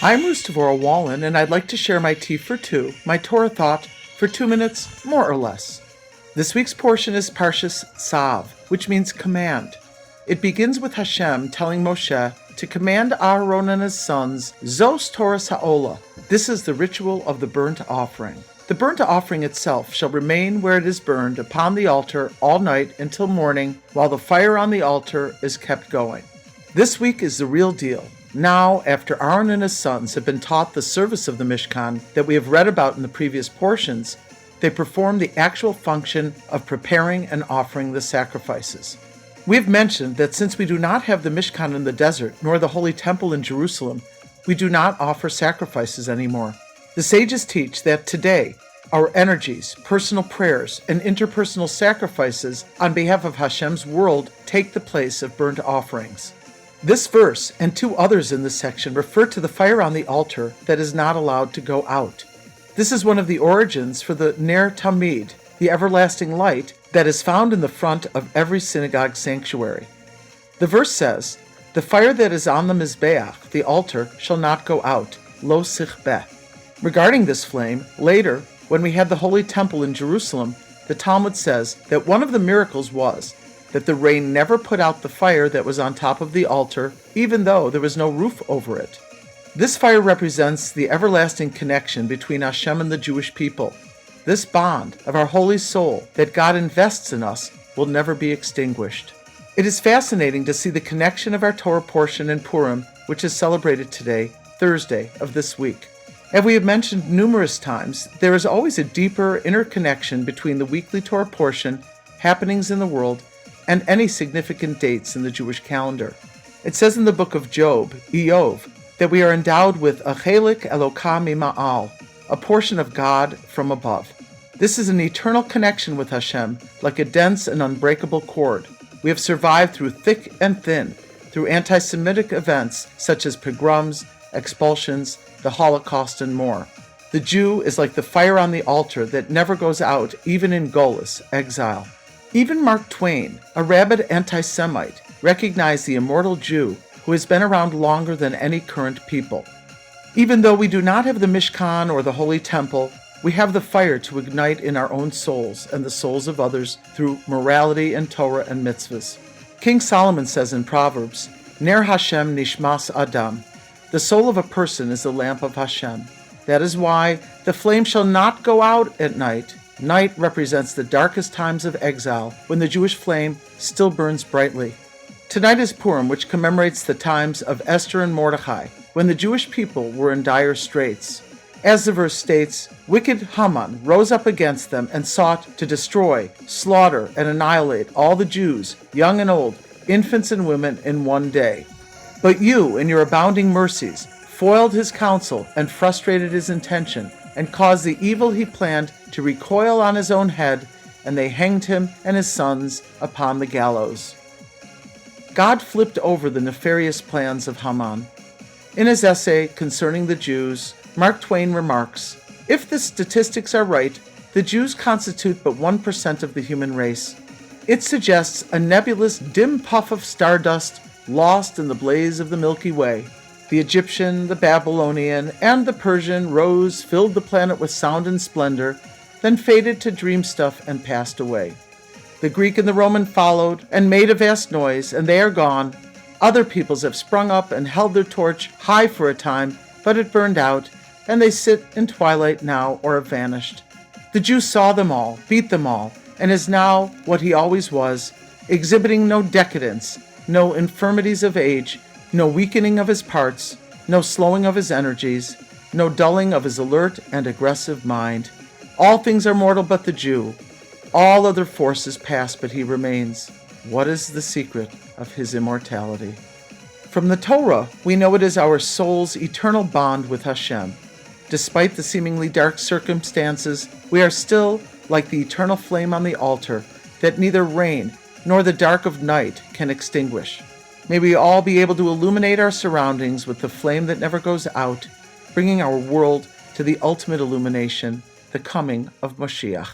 I'm Devorah Wallen, and I'd like to share my Tea for Two, my Torah thought, for 2 minutes, more or less. This week's portion is Parshas Tzav, which means command. It begins with Hashem telling Moshe to command Aaron and his sons, Zos Torah Ha'olah. This is the ritual of the burnt offering. The burnt offering itself shall remain where it is burned upon the altar all night until morning, while the fire on the altar is kept going. This week is the real deal. Now, after Aaron and his sons have been taught the service of the Mishkan that we have read about in the previous portions, they perform the actual function of preparing and offering the sacrifices. We have mentioned that since we do not have the Mishkan in the desert, nor the Holy Temple in Jerusalem, we do not offer sacrifices anymore. The sages teach that today, our energies, personal prayers, and interpersonal sacrifices on behalf of Hashem's world take the place of burnt offerings. This verse and two others in this section refer to the fire on the altar that is not allowed to go out. This is one of the origins for the Ner Tamid, the everlasting light that is found in the front of every synagogue sanctuary. The verse says, "The fire that is on the Mizbeach, the altar, shall not go out, lo sichbeh." Regarding this flame, later, when we had the Holy Temple in Jerusalem, the Talmud says that one of the miracles was that the rain never put out the fire that was on top of the altar, even though there was no roof over it. This fire represents the everlasting connection between Hashem and the Jewish people. This bond of our holy soul that God invests in us will never be extinguished. It is fascinating to see the connection of our Torah portion in Purim, which is celebrated today, Thursday of this week. As we have mentioned numerous times, there is always a deeper interconnection between the weekly Torah portion, happenings in the world, and any significant dates in the Jewish calendar. It says in the book of Job, Eov, that we are endowed with a chelik Eloka mima'al, a portion of God from above. This is an eternal connection with Hashem, like a dense and unbreakable cord. We have survived through thick and thin, through anti-Semitic events such as pogroms, expulsions, the Holocaust, and more. The Jew is like the fire on the altar that never goes out, even in Golus, exile. Even Mark Twain, a rabid anti-Semite, recognized the immortal Jew who has been around longer than any current people. Even though we do not have the Mishkan or the Holy Temple, we have the fire to ignite in our own souls and the souls of others through morality and Torah and mitzvahs. King Solomon says in Proverbs, Ner Hashem nishmas Adam, the soul of a person is the lamp of Hashem. That is why the flame shall not go out at night. Night represents the darkest times of exile, when the Jewish flame still burns brightly. Tonight is Purim, which commemorates the times of Esther and Mordechai, when the Jewish people were in dire straits. As the verse states, wicked Haman rose up against them and sought to destroy, slaughter, and annihilate all the Jews, young and old, infants and women, in one day. But you, in your abounding mercies, foiled his counsel and frustrated his intention, and caused the evil he planned to recoil on his own head, and they hanged him and his sons upon the gallows. God flipped over the nefarious plans of Haman. In his essay concerning the Jews, Mark Twain remarks, if the statistics are right, the Jews constitute but 1% of the human race. It suggests a nebulous, dim puff of stardust lost in the blaze of the Milky Way. The Egyptian, the Babylonian, and the Persian rose, filled the planet with sound and splendor, then faded to dream stuff and passed away. The Greek and the Roman followed and made a vast noise, and they are gone. Other peoples have sprung up and held their torch high for a time, but it burned out, and they sit in twilight now or have vanished. The Jew saw them all, beat them all, and is now what he always was, exhibiting no decadence, no infirmities of age, no weakening of his parts, no slowing of his energies, no dulling of his alert and aggressive mind. All things are mortal but the Jew. All other forces pass, but he remains. What is the secret of his immortality? From the Torah, we know it is our soul's eternal bond with Hashem. Despite the seemingly dark circumstances, we are still like the eternal flame on the altar that neither rain nor the dark of night can extinguish. May we all be able to illuminate our surroundings with the flame that never goes out, bringing our world to the ultimate illumination, the coming of Mashiach.